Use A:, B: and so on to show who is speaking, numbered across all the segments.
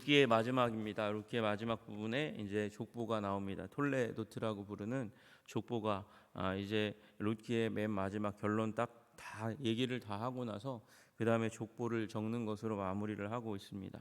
A: 룻기의 마지막입니다. 룻기의 마지막 부분에 이제 족보가 나옵니다. 톨레도트라고 부르는 족보가 이제 룻기의 맨 마지막 결론 딱 다 얘기를 다 하고 나서 그 다음에 족보를 적는 것으로 마무리를 하고 있습니다.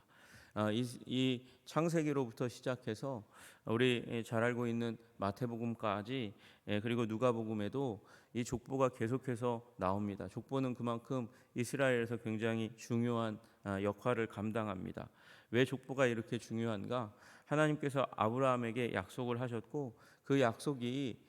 A: 이 창세기로부터 시작해서 우리 잘 알고 있는 마태복음까지 그리고 누가복음에도 이 족보가 계속해서 나옵니다. 족보는 그만큼 이스라엘에서 굉장히 중요한 역할을 감당합니다. 왜 족보가 이렇게 중요한가? 하나님께서 아브라함에게 약속을 하셨고 그 약속이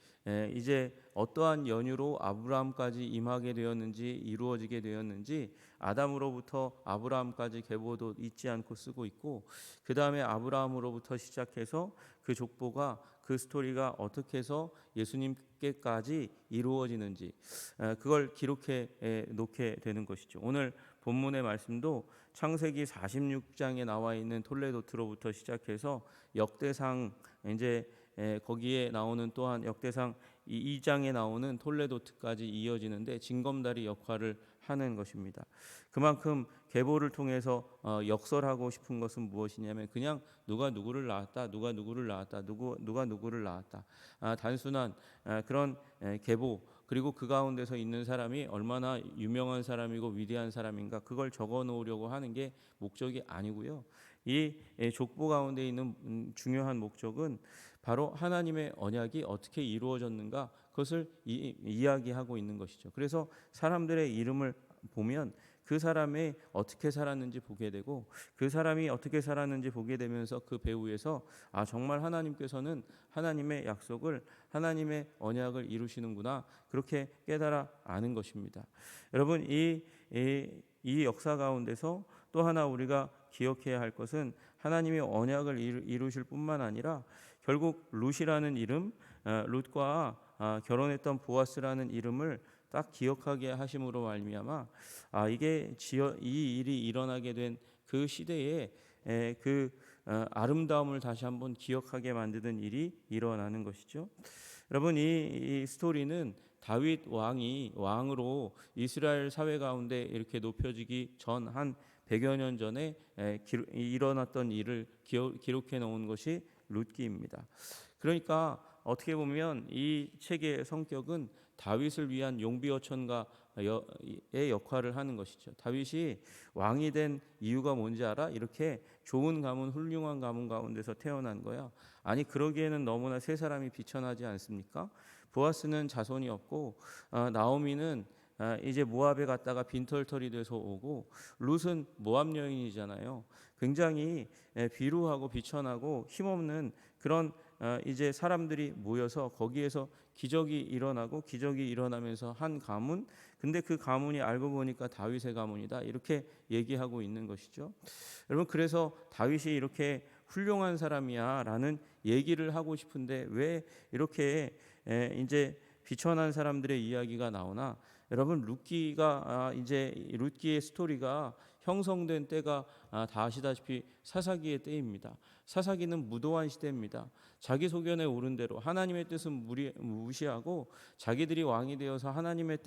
A: 이제 어떠한 연유로 아브라함까지 임하게 되었는지 이루어지게 되었는지 아담으로부터 아브라함까지 계보도 잊지 않고 쓰고 있고 그 다음에 아브라함으로부터 시작해서 그 족보가 그 스토리가 어떻게 해서 예수님께까지 이루어지는지 그걸 기록해 놓게 되는 것이죠. 오늘 본문의 말씀도 창세기 46장에 나와 있는 톨레도트로부터 시작해서 역대상 이제 거기에 나오는 또한 역대상 2장에 나오는 톨레도트까지 이어지는데 징검다리 역할을 하는 것입니다. 그만큼 계보를 통해서 역설하고 싶은 것은 무엇이냐면 그냥 누가 누구를 낳았다, 누가 누구를 낳았다, 누가 누구를 낳았다. 단순한 그런 계보 그리고 그 가운데서 있는 사람이 얼마나 유명한 사람이고 위대한 사람인가 그걸 적어 놓으려고 하는 게 목적이 아니고요. 이 족보 가운데 있는 중요한 목적은 바로 하나님의 언약이 어떻게 이루어졌는가 그것을 이야기하고 있는 것이죠. 그래서 사람들의 이름을 보면 그 사람이 어떻게 살았는지 보게 되고 그 사람이 어떻게 살았는지 보게 되면서 그 배후에서 정말 하나님께서는 하나님의 약속을 하나님의 언약을 이루시는구나 그렇게 깨달아 아는 것입니다. 여러분 이 역사 가운데서 또 하나 우리가 기억해야 할 것은 하나님의 언약을 이루실 뿐만 아니라 결국 룻이라는 이름 룻과 결혼했던 보아스라는 이름을 딱 기억하게 하심으로 말미암아 이게 이 일이 일어나게 된 그 시대에 그 아름다움을 다시 한번 기억하게 만드는 일이 일어나는 것이죠. 여러분 이 스토리는 다윗 왕이 왕으로 이스라엘 사회 가운데 이렇게 높여지기 전 한 100여 년 전에 일어났던 일을 기록해 놓은 것이 룻기입니다. 그러니까 어떻게 보면 이 책의 성격은 다윗을 위한 용비어천가의 역할을 하는 것이죠. 다윗이 왕이 된 이유가 뭔지 알아? 이렇게 좋은 가문, 훌륭한 가문 가운데서 태어난 거야. 아니 그러기에는 너무나 세 사람이 비천하지 않습니까? 보아스는 자손이 없고 나오미는 이제 모압에 갔다가 빈털털이 돼서 오고 룻은 모압 여인이잖아요. 굉장히 비루하고 비천하고 힘없는 그런 이제 사람들이 모여서 거기에서 기적이 일어나고 기적이 일어나면서 한 가문 근데 그 가문이 알고 보니까 다윗의 가문이다 이렇게 얘기하고 있는 것이죠. 여러분 그래서 다윗이 이렇게 훌륭한 사람이야 라는 얘기를 하고 싶은데 왜 이렇게 이제 비천한 사람들의 이야기가 나오나 여러분 룻기가 이제 룻기의 스토리가 형성된 때가 다 아시다시피 사사기의 때입니다. 사사기는 무도한 시대입니다. 자기 소견에 오른 대로 하나님의 뜻은 무시하고 자기들이 왕이 되어서 하나님의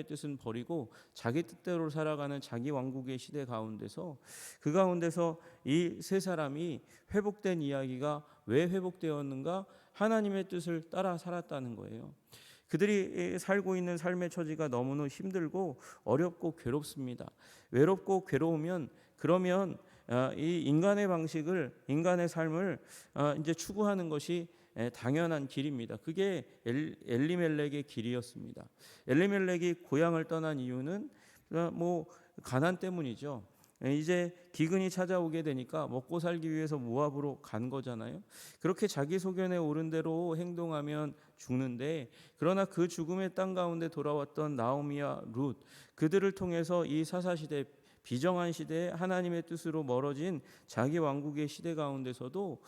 A: 뜻은 버리고 자기 뜻대로 살아가는 자기 왕국의 시대 가운데서 그 가운데서 이 세 사람이 회복된 이야기가 왜 회복되었는가? 하나님의 뜻을 따라 살았다는 거예요. 그들이 살고 있는 삶의 처지가 너무나 힘들고 어렵고 괴롭습니다. 외롭고 괴로우면 그러면 이 인간의 방식을 인간의 삶을 이제 추구하는 것이 당연한 길입니다. 그게 엘리멜렉의 길이었습니다. 엘리멜렉이 고향을 떠난 이유는 뭐 가난 때문이죠. 이제 기근이 찾아오게 되니까 먹고 살기 위해서 모압으로 간 거잖아요. 그렇게 자기 소견에 오른 대로 행동하면 죽는데 그러나 그 죽음의 땅 가운데 돌아왔던 나오미와 룻 그들을 통해서 이 사사시대 비정한 시대에 하나님의 뜻으로 멀어진 자기 왕국의 시대 가운데서도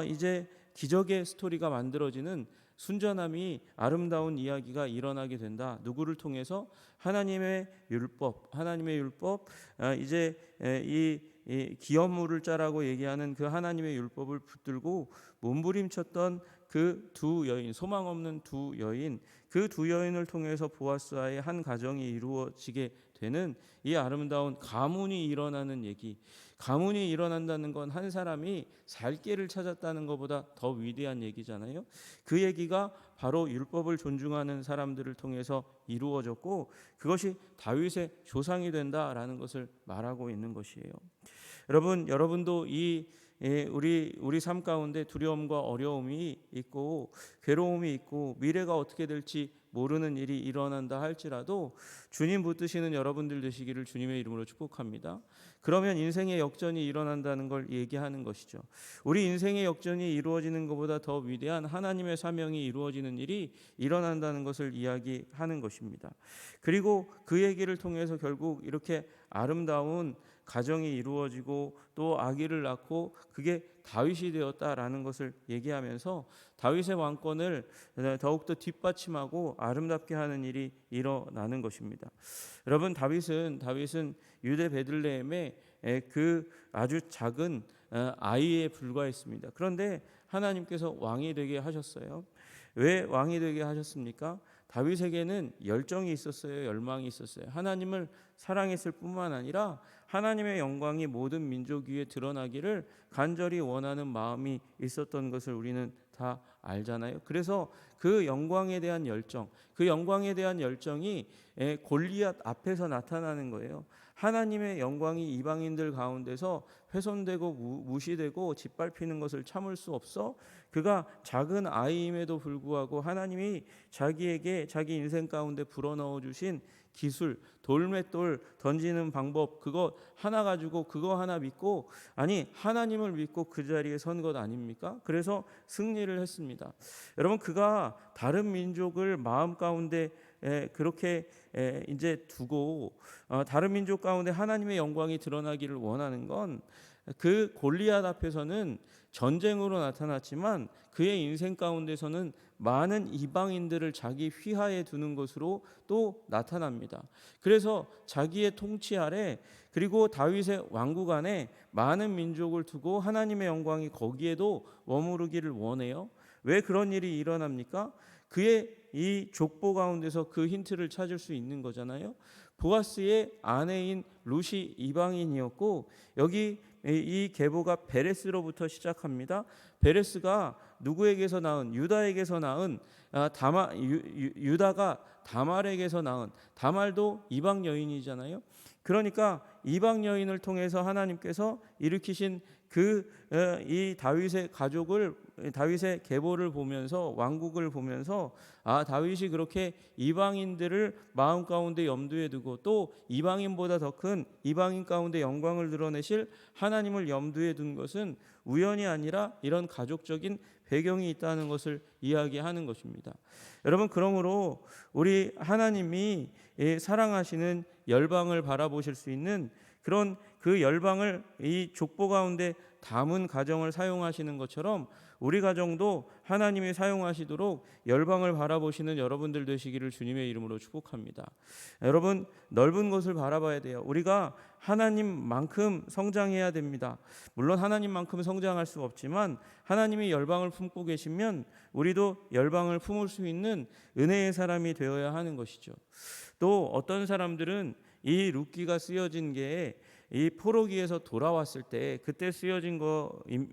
A: 이제 기적의 스토리가 만들어지는 순전함이 아름다운 이야기가 일어나게 된다. 누구를 통해서? 하나님의 율법 이제 이 기업물을 짜라고 얘기하는 그 하나님의 율법을 붙들고 몸부림쳤던 그 두 여인, 소망 없는 두 여인, 그 두 여인을 통해서 보아스와의 한 가정이 이루어지게 되는 이 아름다운 가문이 일어나는 얘기. 가문이 일어난다는 건 한 사람이 살 길을 찾았다는 것보다 더 위대한 얘기잖아요. 그 얘기가 바로 율법을 존중하는 사람들을 통해서 이루어졌고 그것이 다윗의 조상이 된다라는 것을 말하고 있는 것이에요. 여러분도 우리 삶 가운데 두려움과 어려움이 있고 괴로움이 있고 미래가 어떻게 될지 모르는 일이 일어난다 할지라도 주님 붙드시는 여러분들 되시기를 주님의 이름으로 축복합니다. 그러면 인생의 역전이 일어난다는 걸 얘기하는 것이죠. 우리 인생의 역전이 이루어지는 것보다 더 위대한 하나님의 사명이 이루어지는 일이 일어난다는 것을 이야기하는 것입니다. 그리고 그 얘기를 통해서 결국 이렇게 아름다운 가정이 이루어지고 또 아기를 낳고 그게 다윗이 되었다라는 것을 얘기하면서 다윗의 왕권을 더욱더 뒷받침하고 아름답게 하는 일이 일어나는 것입니다. 여러분, 다윗은 유대 베들레헴의 그 아주 작은 아이에 불과했습니다. 그런데 하나님께서 왕이 되게 하셨어요. 왜 왕이 되게 하셨습니까? 다윗에게는 열정이 있었어요. 열망이 있었어요. 하나님을 사랑했을 뿐만 아니라 하나님의 영광이 모든 민족 위에 드러나기를 간절히 원하는 마음이 있었던 것을 우리는 다 알잖아요. 그래서 그 영광에 대한 열정, 그 영광에 대한 열정이 골리앗 앞에서 나타나는 거예요. 하나님의 영광이 이방인들 가운데서 훼손되고 무시되고 짓밟히는 것을 참을 수 없어 그가 작은 아이임에도 불구하고 하나님이 자기에게 자기 인생 가운데 불어넣어 주신 기술, 돌맷돌 던지는 방법 그거 하나 가지고 그거 하나 믿고 하나님을 믿고 그 자리에 선 것 아닙니까? 그래서 승리를 했습니다. 여러분, 그가 다른 민족을 마음 가운데 그렇게 이제 두고 다른 민족 가운데 하나님의 영광이 드러나기를 원하는 건 그 골리앗 앞에서는 전쟁으로 나타났지만 그의 인생 가운데서는 많은 이방인들을 자기 휘하에 두는 것으로 또 나타납니다. 그래서 자기의 통치 아래 그리고 다윗의 왕국 안에 많은 민족을 두고 하나님의 영광이 거기에도 머무르기를 원해요. 왜 그런 일이 일어납니까? 그의 이 족보 가운데서 그 힌트를 찾을 수 있는 거잖아요. 보아스의 아내인 룻이 이방인이었고 여기 이 계보가 베레스로부터 시작합니다. 베레스가 누구에게서 낳은 유다에게서 낳은 유다가 다말에게서 낳은 다말도 이방 여인이잖아요. 그러니까 이방 여인을 통해서 하나님께서 일으키신 이 다윗의 가족을 다윗의 계보를 보면서 왕국을 보면서 다윗이 그렇게 이방인들을 마음 가운데 염두에 두고 또 이방인보다 더 큰 이방인 가운데 영광을 드러내실 하나님을 염두에 둔 것은 우연이 아니라 이런 가족적인 배경이 있다는 것을 이야기하는 것입니다. 여러분, 그러므로 우리 하나님이 사랑하시는 열방을 바라보실 수 있는 그런 그 열방을 이 족보 가운데 담은 가정을 사용하시는 것처럼 우리 가정도 하나님이 사용하시도록 열방을 바라보시는 여러분들 되시기를 주님의 이름으로 축복합니다. 여러분, 넓은 것을 바라봐야 돼요. 우리가 하나님만큼 성장해야 됩니다. 물론 하나님만큼 성장할 수 없지만 하나님이 열방을 품고 계시면 우리도 열방을 품을 수 있는 은혜의 사람이 되어야 하는 것이죠. 또 어떤 사람들은 이 룻기가 쓰여진 게 이 포로기에서 돌아왔을 때 그때 쓰여진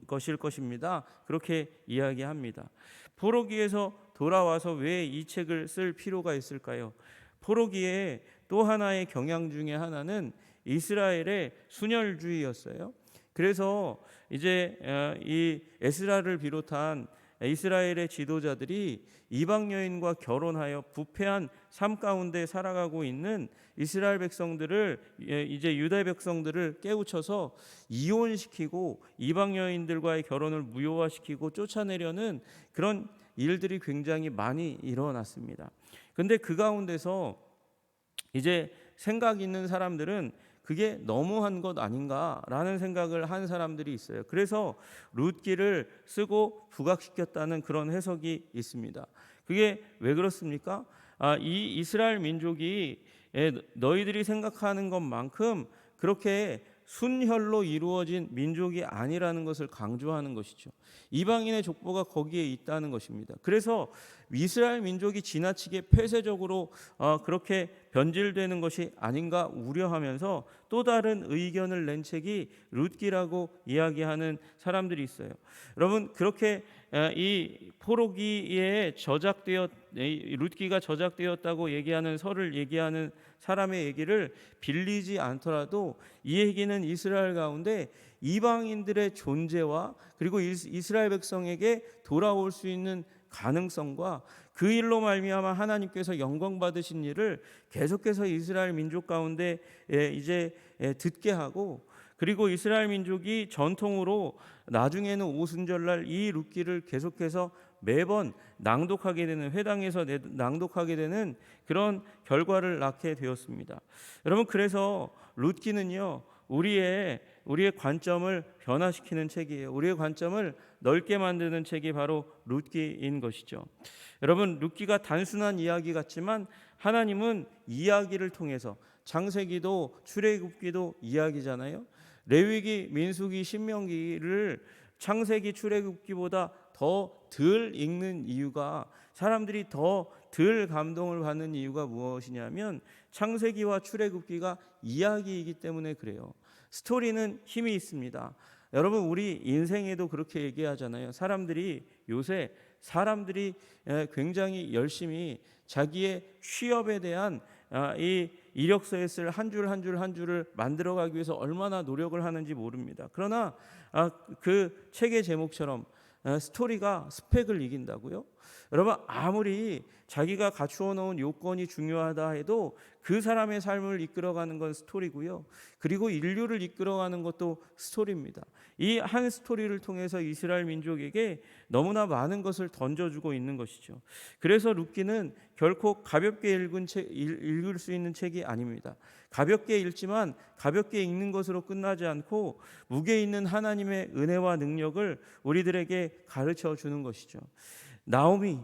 A: 것일 것입니다. 그렇게 이야기합니다. 포로기에서 돌아와서 왜 이 책을 쓸 필요가 있을까요? 포로기의 또 하나의 경향 중에 하나는 이스라엘의 순혈주의였어요. 그래서 이제 이 에스라를 비롯한 이스라엘의 지도자들이 이방 여인과 결혼하여 부패한 삶 가운데 살아가고 있는 이스라엘 백성들을 이제 유다 백성들을 깨우쳐서 이혼시키고 이방 여인들과의 결혼을 무효화시키고 쫓아내려는 그런 일들이 굉장히 많이 일어났습니다. 근데 그 가운데서 이제 생각 있는 사람들은 그게 너무한 것 아닌가라는 생각을 한 사람들이 있어요. 그래서 룻기를 쓰고 부각시켰다는 그런 해석이 있습니다. 그게 왜 그렇습니까? 이 이스라엘 민족이 너희들이 생각하는 것만큼 그렇게 순혈로 이루어진 민족이 아니라는 것을 강조하는 것이죠. 이방인의 족보가 거기에 있다는 것입니다. 그래서 이스라엘 민족이 지나치게 폐쇄적으로 그렇게 변질되는 것이 아닌가 우려하면서 또 다른 의견을 낸 책이 룻기라고 이야기하는 사람들이 있어요. 여러분, 그렇게 이 포로기에 룻기가 저작되었다고 얘기하는 설을 얘기하는 사람의 얘기를 빌리지 않더라도 이 얘기는 이스라엘 가운데 이방인들의 존재와 그리고 이스라엘 백성에게 돌아올 수 있는 가능성과 그 일로 말미암아 하나님께서 영광 받으신 일을 계속해서 이스라엘 민족 가운데 이제 듣게 하고, 그리고 이스라엘 민족이 전통으로 나중에는 오순절날 이 룻기를 계속해서 매번 낭독하게 되는, 회당에서 낭독하게 되는 그런 결과를 낳게 되었습니다. 여러분, 그래서 룻기는요, 우리의 관점을 변화시키는 책이에요. 우리의 관점을 넓게 만드는 책이 바로 룻기인 것이죠. 여러분, 룻기가 단순한 이야기 같지만 하나님은 이야기를 통해서, 창세기도 출애굽기도 이야기잖아요. 레위기, 민수기, 신명기를 창세기, 출애굽기보다 더 덜 읽는 이유가, 사람들이 더 덜 감동을 받는 이유가 무엇이냐면 창세기와 출애굽기가 이야기이기 때문에 그래요. 스토리는 힘이 있습니다. 여러분, 우리 인생에도 그렇게 얘기하잖아요. 요새 사람들이 굉장히 열심히 자기의 취업에 대한 이 이력서에 쓸 한 줄 한 줄을 만들어가기 위해서 얼마나 노력을 하는지 모릅니다. 그러나 그 책의 제목처럼 스토리가 스펙을 이긴다고요? 여러분, 아무리 자기가 갖추어 놓은 요건이 중요하다 해도 그 사람의 삶을 이끌어가는 건 스토리고요. 그리고 인류를 이끌어가는 것도 스토리입니다. 이 한 스토리를 통해서 이스라엘 민족에게 너무나 많은 것을 던져주고 있는 것이죠. 그래서 룻기는 결코 가볍게 읽을 수 있는 책이 아닙니다. 가볍게 읽지만 가볍게 읽는 것으로 끝나지 않고 무게 있는 하나님의 은혜와 능력을 우리들에게 가르쳐 주는 것이죠. 나오미,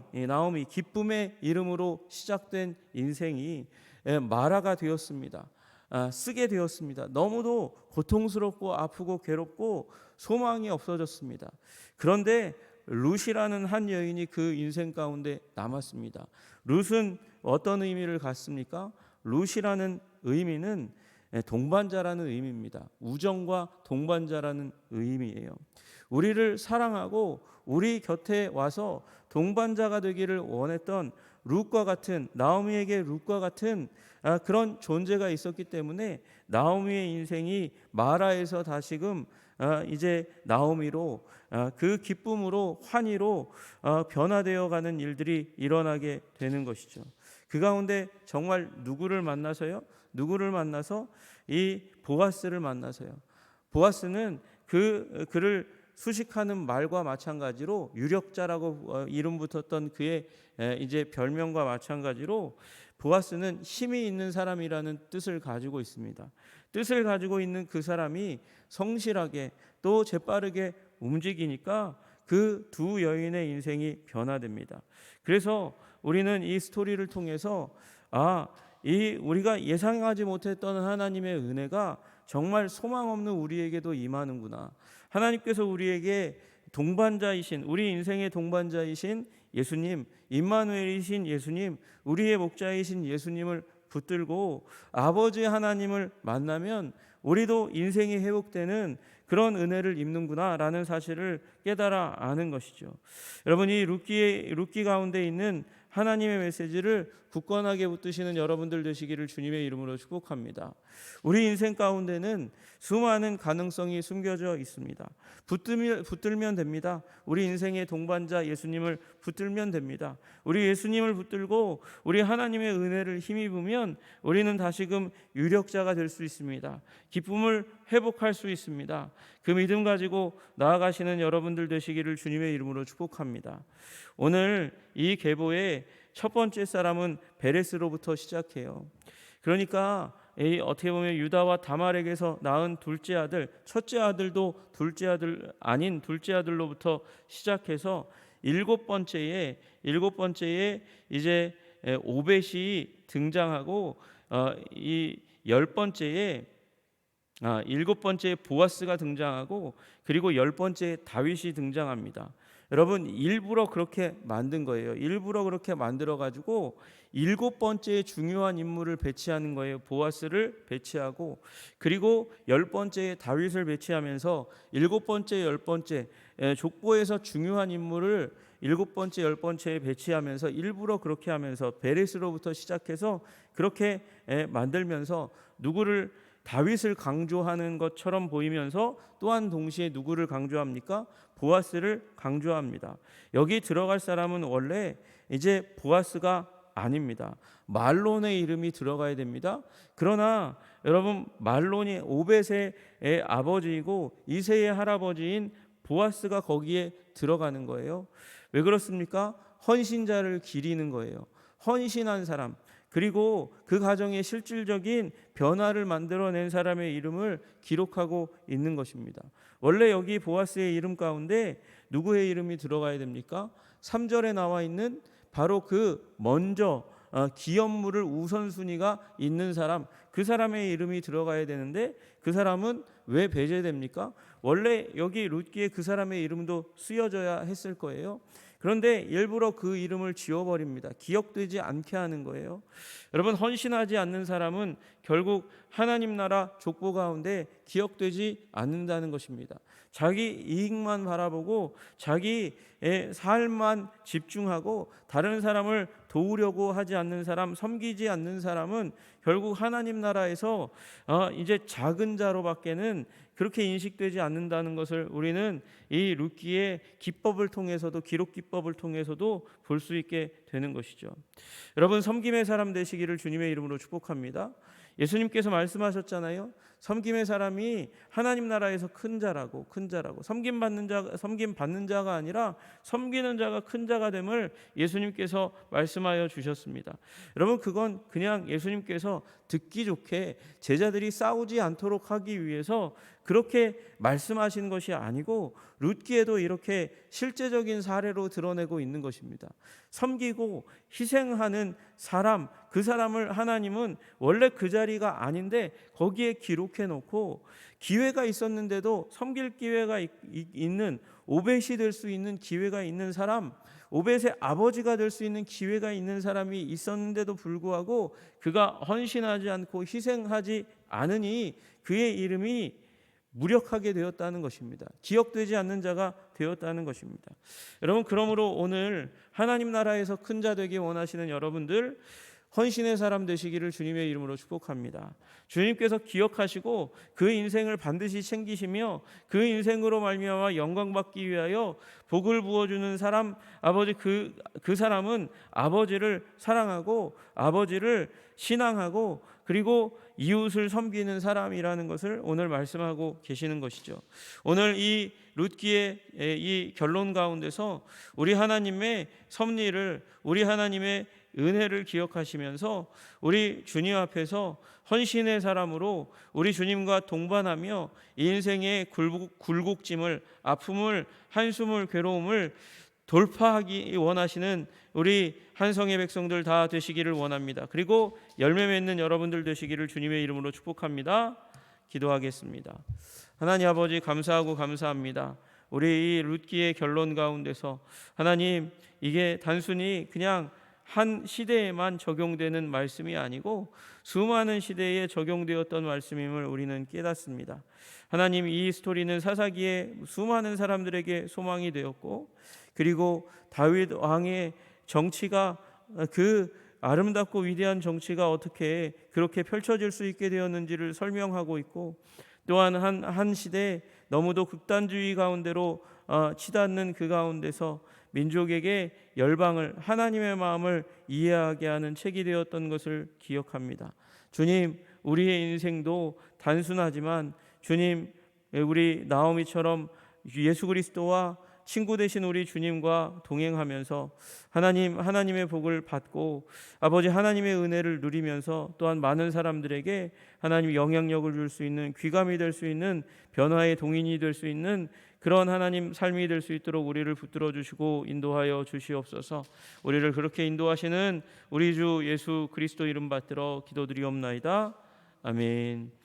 A: 기쁨의 이름으로 시작된 인생이 마라가 되었습니다. 쓰게 되었습니다. 너무도 고통스럽고 아프고 괴롭고 소망이 없어졌습니다. 그런데 룻이라는 한 여인이 그 인생 가운데 남았습니다. 룻은 어떤 의미를 갖습니까? 룻이라는 의미는 동반자라는 의미입니다. 우정과 동반자라는 의미예요. 우리를 사랑하고 우리 곁에 와서 동반자가 되기를 원했던 룻과 같은, 나오미에게 룻과 같은 그런 존재가 있었기 때문에 나오미의 인생이 마라에서 다시금 이제 나오미로, 그 기쁨으로, 환희로 변화되어 가는 일들이 일어나게 되는 것이죠. 그 가운데 정말 누구를 만나서 이 보아스를 만나서요. 보아스는 그를 수식하는 말과 마찬가지로, 유력자라고 이름 붙었던 그의 이제 별명과 마찬가지로 보아스는 힘이 있는 사람이라는 뜻을 가지고 있습니다. 뜻을 가지고 있는 그 사람이 성실하게 또 재빠르게 움직이니까 그 두 여인의 인생이 변화됩니다. 그래서 우리는 이 스토리를 통해서 우리가 예상하지 못했던 하나님의 은혜가 정말 소망 없는 우리에게도 임하는구나. 하나님께서 우리에게 동반자이신, 우리 인생의 동반자이신 예수님, 임마누엘이신 예수님, 우리의 목자이신 예수님을 붙들고 아버지 하나님을 만나면 우리도 인생이 회복되는 그런 은혜를 입는구나라는 사실을 깨달아 아는 것이죠. 여러분, 이 룻기 가운데 있는 하나님의 메시지를 굳건하게 붙드시는 여러분들 되시기를 주님의 이름으로 축복합니다. 우리 인생 가운데는 수많은 가능성이 숨겨져 있습니다. 붙들면 됩니다. 우리 인생의 동반자 예수님을 붙들면 됩니다. 우리 예수님을 붙들고 우리 하나님의 은혜를 힘입으면 우리는 다시금 유력자가 될 수 있습니다. 기쁨을 회복할 수 있습니다. 그 믿음 가지고 나아가시는 여러분들 되시기를 주님의 이름으로 축복합니다. 오늘 이 계보의 첫 번째 사람은 베레스로부터 시작해요. 그러니까 어떻게 보면 유다와 다말에게서 낳은 둘째 아들, 첫째 아들도 둘째 아들 아닌 둘째 아들로부터 시작해서 일곱 번째에 이제 오벳이 등장하고 이 일곱 번째에 보아스가 등장하고 그리고 열 번째에 다윗이 등장합니다. 여러분 일부러 그렇게 만든 거예요. 일부러 그렇게 만들어 가지고 7번째 중요한 인물을 배치하는 거예요. 보아스를 배치하고 그리고 10번째에 다윗을 배치하면서 7번째, 10번째 족보에서 중요한 인물을 7번째, 10번째에 배치하면서 일부러 그렇게 하면서 베레스로부터 시작해서 그렇게 만들면서 누구를 다윗을 강조하는 것처럼 보이면서 또한 동시에 누구를 강조합니까? 보아스를 강조합니다. 여기 들어갈 사람은 원래 이제 보아스가 아닙니다. 말론의 이름이 들어가야 됩니다. 그러나 여러분 말론이 오벳의 아버지이고 이새의 할아버지인 보아스가 거기에 들어가는 거예요. 왜 그렇습니까? 헌신자를 기리는 거예요. 헌신한 사람, 그리고 그 가정에 실질적인 변화를 만들어낸 사람의 이름을 기록하고 있는 것입니다. 원래 여기 보아스의 이름 가운데 누구의 이름이 들어가야 됩니까? 3절에 나와 있는 바로 그 먼저 기업물을 우선순위가 있는 사람, 그 사람의 이름이 들어가야 되는데 그 사람은 왜 배제됩니까? 원래 여기 룻기에 그 사람의 이름도 쓰여져야 했을 거예요. 그런데 일부러 그 이름을 지워버립니다. 기억되지 않게 하는 거예요. 여러분 헌신하지 않는 사람은 결국 하나님 나라 족보 가운데 기억되지 않는다는 것입니다. 자기 이익만 바라보고 자기의 삶만 집중하고 다른 사람을 도우려고 하지 않는 사람, 섬기지 않는 사람은 결국 하나님 나라에서 이제 작은 자로밖에는 그렇게 인식되지 않는다는 것을 우리는 이 룻기의 기법을 통해서도 기록 기법을 통해서도 볼 수 있게 되는 것이죠. 여러분 섬김의 사람 되시기를 주님의 이름으로 축복합니다. 예수님께서 말씀하셨잖아요. 섬김의 사람이 하나님 나라에서 큰 자라고 섬김 받는 자가 아니라 섬기는 자가 큰 자가 됨을 예수님께서 말씀하여 주셨습니다. 여러분 그건 그냥 예수님께서 듣기 좋게 제자들이 싸우지 않도록 하기 위해서 그렇게 말씀하신 것이 아니고 룻기에도 이렇게 실제적인 사례로 드러내고 있는 것입니다. 섬기고 희생하는 사람, 그 사람을 하나님은 원래 그 자리가 아닌데 거기에 기록해 놓고 기회가 있었는데도 섬길 기회가 있는 오벳이 될 수 있는 기회가 있는 사람, 오벳의 아버지가 될 수 있는 기회가 있는 사람이 있었는데도 불구하고 그가 헌신하지 않고 희생하지 않으니 그의 이름이 무력하게 되었다는 것입니다. 기억되지 않는 자가 되었다는 것입니다. 여러분 그러므로 오늘 하나님 나라에서 큰 자 되기 원하시는 여러분들 헌신의 사람 되시기를 주님의 이름으로 축복합니다. 주님께서 기억하시고 그 인생을 반드시 챙기시며 그 인생으로 말미암아 영광 받기 위하여 복을 부어주는 사람, 아버지 그 사람은 아버지를 사랑하고 아버지를 신앙하고 그리고 이웃을 섬기는 사람이라는 것을 오늘 말씀하고 계시는 것이죠. 오늘 이 룻기의 이 결론 가운데서 우리 하나님의 섭리를, 우리 하나님의 은혜를 기억하시면서 우리 주님 앞에서 헌신의 사람으로 우리 주님과 동반하며 인생의 굴곡짐을, 아픔을, 한숨을, 괴로움을 돌파하기 원하시는 우리 한성의 백성들 다 되시기를 원합니다. 그리고 열매 맺는 여러분들 되시기를 주님의 이름으로 축복합니다. 기도하겠습니다. 하나님 아버지 감사하고 감사합니다. 우리 이 룻기의 결론 가운데서 하나님 이게 단순히 그냥 한 시대에만 적용되는 말씀이 아니고 수많은 시대에 적용되었던 말씀임을 우리는 깨닫습니다. 하나님 이 스토리는 사사기에 수많은 사람들에게 소망이 되었고 그리고 다윗 왕의 정치가 그 아름답고 위대한 정치가 어떻게 그렇게 펼쳐질 수 있게 되었는지를 설명하고 있고 또한 한 시대 너무도 극단주의 가운데로 치닫는 그 가운데서 민족에게 열방을 하나님의 마음을 이해하게 하는 책이 되었던 것을 기억합니다. 주님 우리의 인생도 단순하지만 주님 우리 나오미처럼 예수 그리스도와 친구 되신 우리 주님과 동행하면서 하나님의 복을 받고 아버지 하나님의 은혜를 누리면서 또한 많은 사람들에게 하나님 영향력을 줄 수 있는 귀감이 될 수 있는 변화의 동인이 될 수 있는 그런 하나님 삶이 될 수 있도록 우리를 붙들어 주시고 인도하여 주시옵소서. 우리를 그렇게 인도하시는 우리 주 예수 그리스도 이름 받들어 기도드리옵나이다. 아멘.